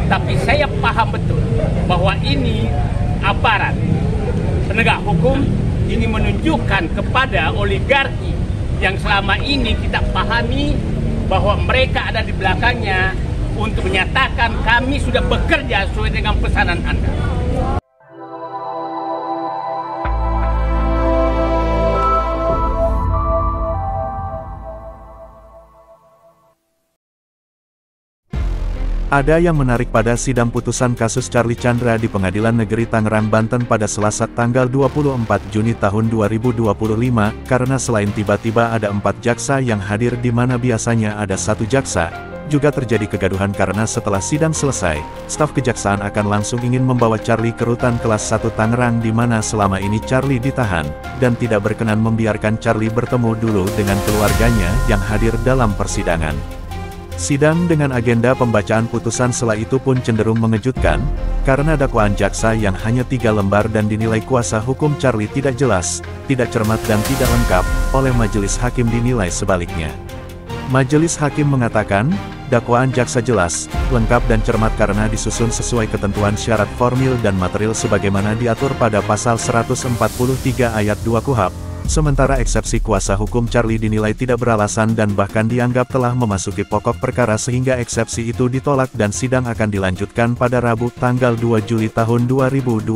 Tapi saya paham betul bahwa ini aparat penegak hukum ini menunjukkan kepada oligarki yang selama ini kita pahami bahwa mereka ada di belakangnya untuk menyatakan kami sudah bekerja sesuai dengan pesanan Anda. Ada yang menarik pada sidang putusan kasus Charlie Chandra di Pengadilan Negeri Tangerang, Banten pada Selasa tanggal 24 Juni tahun 2025, karena selain tiba-tiba ada 4 jaksa yang hadir di mana biasanya ada 1 jaksa, juga terjadi kegaduhan karena setelah sidang selesai, staf kejaksaan akan langsung ingin membawa Charlie ke rutan kelas 1 Tangerang di mana selama ini Charlie ditahan, dan tidak berkenan membiarkan Charlie bertemu dulu dengan keluarganya yang hadir dalam persidangan. Sidang dengan agenda pembacaan putusan setelah itu pun cenderung mengejutkan, karena dakwaan jaksa yang hanya 3 lembar dan dinilai kuasa hukum Charlie tidak jelas, tidak cermat dan tidak lengkap, oleh majelis hakim dinilai sebaliknya. Majelis hakim mengatakan, dakwaan jaksa jelas, lengkap dan cermat karena disusun sesuai ketentuan syarat formil dan material sebagaimana diatur pada pasal 143 ayat 2 KUHP. Sementara eksepsi kuasa hukum Charlie dinilai tidak beralasan dan bahkan dianggap telah memasuki pokok perkara sehingga eksepsi itu ditolak dan sidang akan dilanjutkan pada Rabu tanggal 2 Juli tahun 2025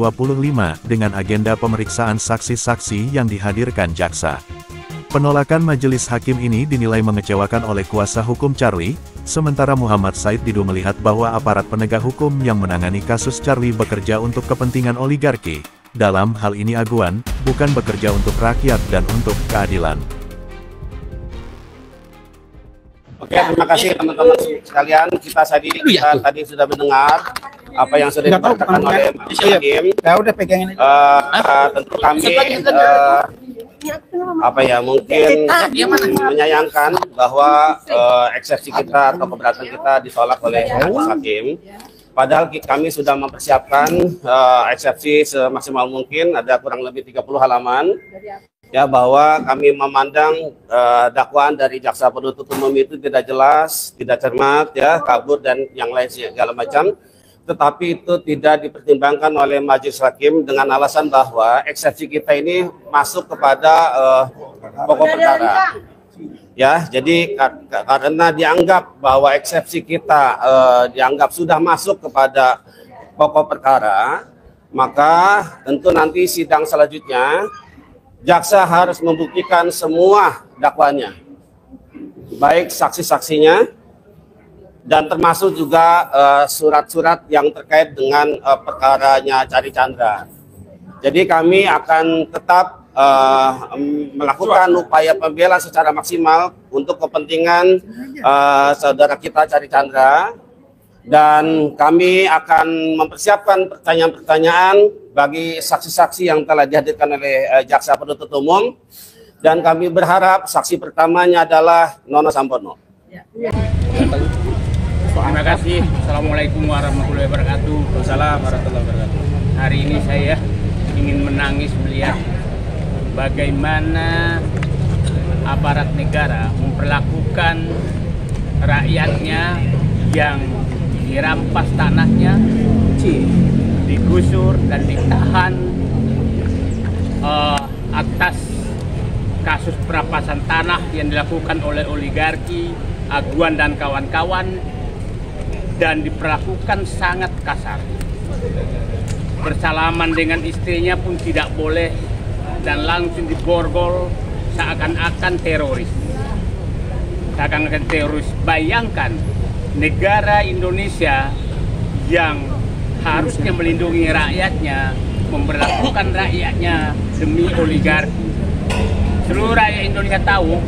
dengan agenda pemeriksaan saksi-saksi yang dihadirkan jaksa. Penolakan majelis hakim ini dinilai mengecewakan oleh kuasa hukum Charlie, sementara Muhammad Said Didu melihat bahwa aparat penegak hukum yang menangani kasus Charlie bekerja untuk kepentingan oligarki. Dalam hal ini Aguan, bukan bekerja untuk rakyat dan untuk keadilan. Oke, terima kasih teman-teman sekalian. Kita tadi sudah mendengar apa yang sudah dikatakan oleh Mas Hakim. Udah pegangin aja. Tentu kami mungkin menyayangkan bahwa eksepsi kita atau keberatan kita ditolak oleh Mas Hakim. Padahal kami sudah mempersiapkan eksepsi semaksimal mungkin, ada kurang lebih 30 halaman, ya, bahwa kami memandang dakwaan dari jaksa penuntut umum itu tidak jelas, tidak cermat, ya, kabur dan yang lain segala macam. Tetapi itu tidak dipertimbangkan oleh majelis hakim dengan alasan bahwa eksepsi kita ini masuk kepada pokok perkara. Ya, jadi karena dianggap bahwa eksepsi kita dianggap sudah masuk kepada pokok perkara, maka tentu nanti sidang selanjutnya jaksa harus membuktikan semua dakwaannya, baik saksi-saksinya dan termasuk juga surat-surat yang terkait dengan perkaranya Charlie Chandra. Jadi kami akan tetap melakukan upaya pembela secara maksimal untuk kepentingan saudara kita Charlie Chandra, dan kami akan mempersiapkan pertanyaan-pertanyaan bagi saksi-saksi yang telah dihadirkan oleh jaksa penuntut umum, dan kami berharap saksi pertamanya adalah Nono Sampono. Terima kasih. Assalamualaikum warahmatullahi wabarakatuh. Waalaikumsalam warahmatullahi wabarakatuh. Hari ini saya ingin menangis melihat bagaimana aparat negara memperlakukan rakyatnya yang dirampas tanahnya, digusur dan ditahan atas kasus perampasan tanah yang dilakukan oleh oligarki, Aguan dan kawan-kawan, dan diperlakukan sangat kasar. Bersalaman dengan istrinya pun tidak boleh, dan langsung diborgol seakan-akan teroris. Seakan-akan teroris. Bayangkan negara Indonesia yang harusnya melindungi rakyatnya, memperlakukan rakyatnya demi oligarki. Seluruh rakyat Indonesia tahu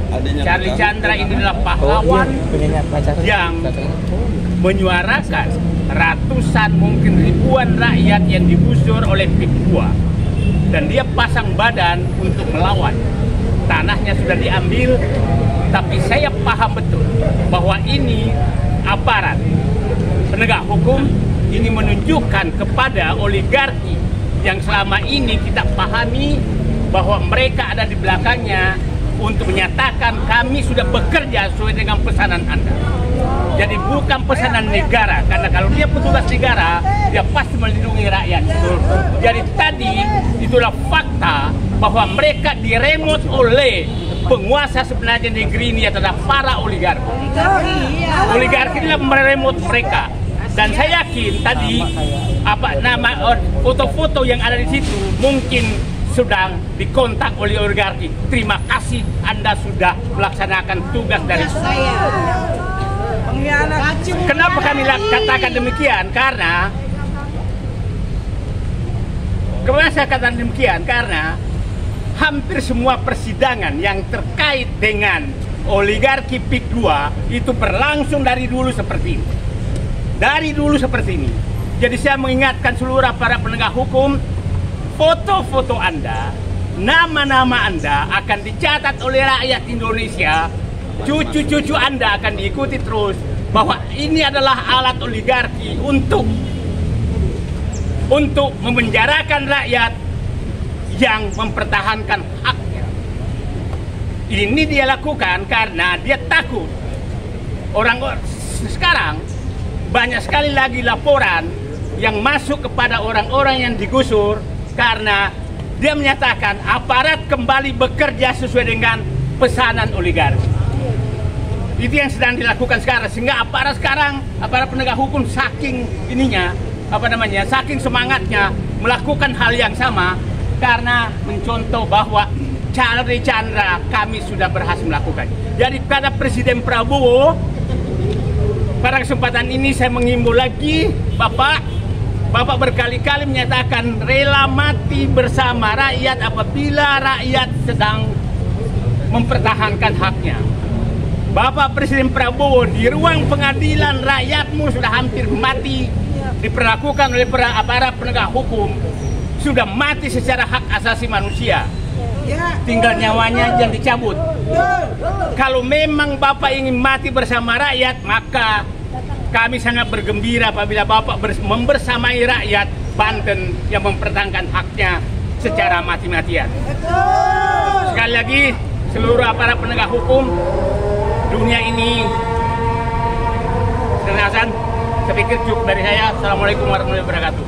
Charlie Chandra ini adalah pahlawan yang menyuarakan ratusan mungkin ribuan rakyat yang digusur oleh Pikua. Dan dia pasang badan untuk melawan. Tanahnya sudah diambil, tapi saya paham betul bahwa ini aparat penegak hukum ini menunjukkan kepada oligarki yang selama ini kita pahami bahwa mereka ada di belakangnya untuk menyatakan kami sudah bekerja sesuai dengan pesanan Anda. Jadi bukan pesanan negara, karena kalau dia petugas negara Jadi tadi itulah fakta bahwa mereka diremot oleh penguasa sebenarnya negeri ini adalah para oligarki. Oligarki inilah meremot mereka. Dan saya yakin tadi foto-foto yang ada di situ mungkin sedang dikontak oleh oligarki. Terima kasih Anda sudah melaksanakan tugas dari saya. Kenapa kami katakan demikian? Karena hampir semua persidangan yang terkait dengan oligarki PIK 2 itu berlangsung dari dulu seperti ini. Jadi saya mengingatkan seluruh para penegak hukum, foto-foto Anda, nama-nama Anda akan dicatat oleh rakyat Indonesia. Cucu-cucu Anda akan diikuti terus bahwa ini adalah alat oligarki untuk memenjarakan rakyat yang mempertahankan haknya. Ini dia lakukan karena dia takut. Sekarang banyak sekali lagi laporan yang masuk kepada orang-orang yang digusur karena dia menyatakan aparat kembali bekerja sesuai dengan pesanan oligarki. Itu yang sedang dilakukan sekarang, sehingga aparat penegak hukum saking semangatnya melakukan hal yang sama karena mencontoh bahwa Charlie Chandra kami sudah berhasil melakukan. Jadi pada Presiden Prabowo, pada kesempatan ini saya menghimbau lagi, Bapak berkali-kali menyatakan rela mati bersama rakyat apabila rakyat sedang mempertahankan haknya. Bapak Presiden Prabowo, di ruang pengadilan rakyatmu sudah hampir mati, diperlakukan oleh aparat penegak hukum, sudah mati secara hak asasi manusia. Tinggal nyawanya yang dicabut. Kalau memang Bapak ingin mati bersama rakyat, maka kami sangat bergembira apabila Bapak membersamai rakyat Banten yang mempertahankan haknya secara mati-matian. Sekali lagi, seluruh aparat penegak hukum dunia ini, saya pikir cukup dari saya. Assalamualaikum warahmatullahi wabarakatuh.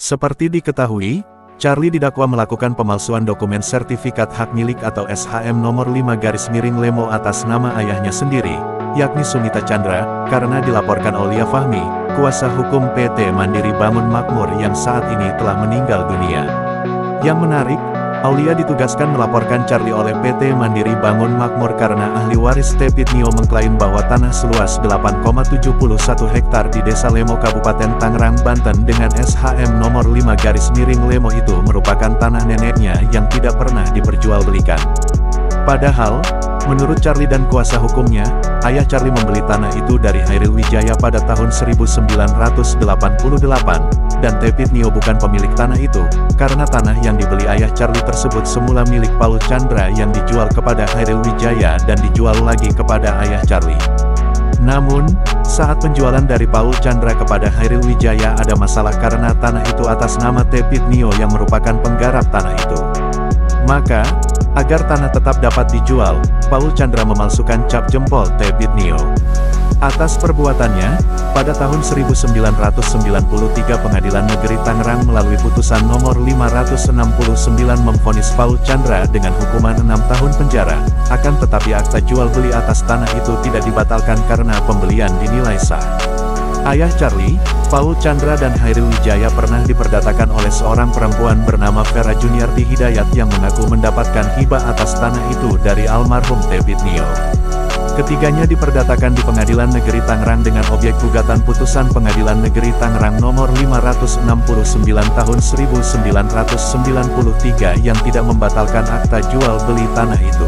Seperti diketahui, Charlie didakwa melakukan pemalsuan dokumen sertifikat hak milik atau SHM nomor 5/Lemo atas nama ayahnya sendiri, yakni Sumita Chandra, karena dilaporkan Aulia Fahmi, kuasa hukum PT Mandiri Bangun Makmur yang saat ini telah meninggal dunia. Yang menarik, Aulia ditugaskan melaporkan Charlie oleh PT Mandiri Bangun Makmur karena ahli waris Tepit Nio mengklaim bahwa tanah seluas 8,71 hektar di Desa Lemo Kabupaten Tangerang, Banten dengan SHM nomor 5/Lemo itu merupakan tanah neneknya yang tidak pernah diperjualbelikan. Padahal, menurut Charlie dan kuasa hukumnya, ayah Charlie membeli tanah itu dari Hairil Wijaya pada tahun 1988, dan Tepit Nio bukan pemilik tanah itu, karena tanah yang dibeli ayah Charlie tersebut semula milik Paul Chandra yang dijual kepada Hairil Wijaya dan dijual lagi kepada ayah Charlie. Namun, saat penjualan dari Paul Chandra kepada Hairil Wijaya ada masalah karena tanah itu atas nama Tepit Nio yang merupakan penggarap tanah itu. Maka, agar tanah tetap dapat dijual, Paul Chandra memalsukan cap jempol Tepit Nio. Atas perbuatannya, pada tahun 1993 Pengadilan Negeri Tangerang melalui putusan nomor 569 memvonis Paul Chandra dengan hukuman 6 tahun penjara, akan tetapi akta jual beli atas tanah itu tidak dibatalkan karena pembelian dinilai sah. Ayah Charlie, Paul Chandra dan Hairil Wijaya pernah diperdatakan oleh seorang perempuan bernama Vera Juniarti Hidayat yang mengaku mendapatkan hibah atas tanah itu dari almarhum Tepit Nio. Ketiganya diperdatakan di Pengadilan Negeri Tangerang dengan objek gugatan putusan Pengadilan Negeri Tangerang nomor 569 tahun 1993 yang tidak membatalkan akta jual beli tanah itu.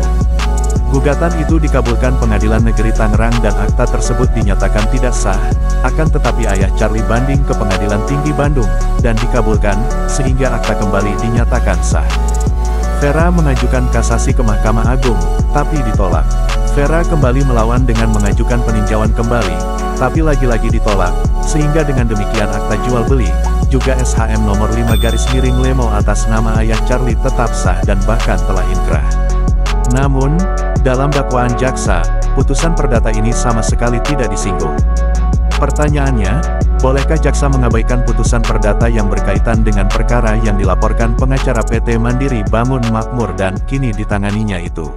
Gugatan itu dikabulkan Pengadilan Negeri Tangerang dan akta tersebut dinyatakan tidak sah, akan tetapi ayah Charlie banding ke Pengadilan Tinggi Bandung, dan dikabulkan, sehingga akta kembali dinyatakan sah. Vera mengajukan kasasi ke Mahkamah Agung, tapi ditolak. Vera kembali melawan dengan mengajukan peninjauan kembali, tapi lagi-lagi ditolak, sehingga dengan demikian akta jual beli, juga SHM nomor 5/Lemo atas nama ayah Charlie tetap sah dan bahkan telah inkrah. Namun, dalam dakwaan jaksa, putusan perdata ini sama sekali tidak disinggung. Pertanyaannya, Bolehkah jaksa mengabaikan putusan perdata yang berkaitan dengan perkara yang dilaporkan pengacara PT Mandiri Bangun Makmur dan kini ditanganinya itu?